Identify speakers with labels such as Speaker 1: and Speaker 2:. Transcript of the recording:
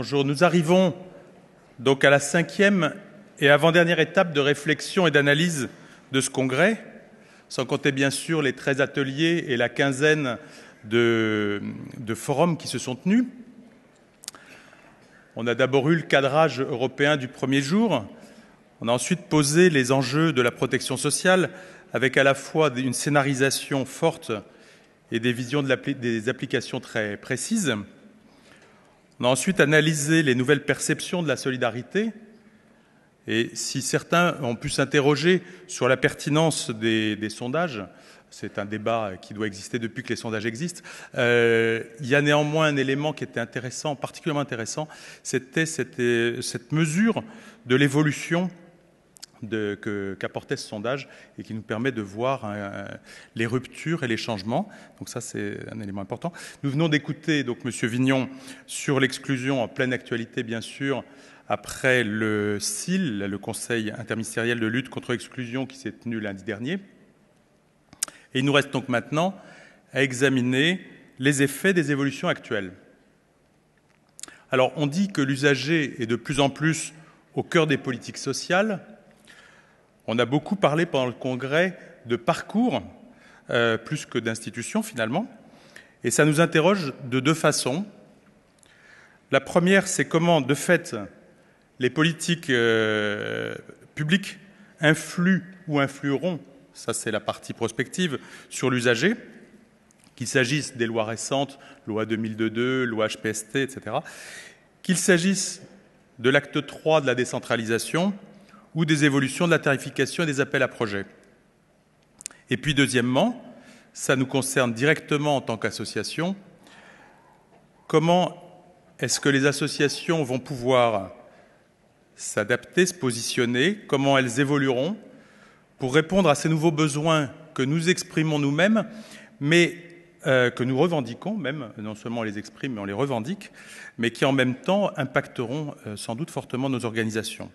Speaker 1: Bonjour, nous arrivons donc à la 5e et avant-dernière étape de réflexion et d'analyse de ce congrès, sans compter bien sûr les 13 ateliers et la quinzaine de forums qui se sont tenus. On a d'abord eu le cadrage européen du premier jour, on a ensuite posé les enjeux de la protection sociale avec à la fois une scénarisation forte et des visions des applications très précises. On a ensuite analysé les nouvelles perceptions de la solidarité. Et si certains ont pu s'interroger sur la pertinence des sondages, c'est un débat qui doit exister depuis que les sondages existent, il y a néanmoins un élément qui était intéressant, particulièrement intéressant, c'était cette mesure de l'évolution qu'apportait ce sondage et qui nous permet de voir les ruptures et les changements. Donc ça, c'est un élément important. Nous venons d'écouter donc M. Vignon sur l'exclusion en pleine actualité, bien sûr, après le CIL, le Conseil interministériel de lutte contre l'exclusion qui s'est tenu lundi dernier. Et il nous reste donc maintenant à examiner les effets des évolutions actuelles. Alors, on dit que l'usager est de plus en plus au cœur des politiques sociales. On a beaucoup parlé pendant le Congrès de parcours, plus que d'institutions finalement, et ça nous interroge de deux façons. La première, c'est comment, de fait, les politiques publiques influent ou influeront, ça c'est la partie prospective, sur l'usager, qu'il s'agisse des lois récentes, loi 2002, loi HPST, etc., qu'il s'agisse de l'acte 3 de la décentralisation, ou des évolutions de la tarification et des appels à projets. Et puis, deuxièmement, ça nous concerne directement en tant qu'association. Comment est-ce que les associations vont pouvoir s'adapter, se positionner? Comment elles évolueront pour répondre à ces nouveaux besoins que nous exprimons nous-mêmes, mais que nous revendiquons même, non seulement on les exprime, mais on les revendique, mais qui en même temps impacteront sans doute fortement nos organisations.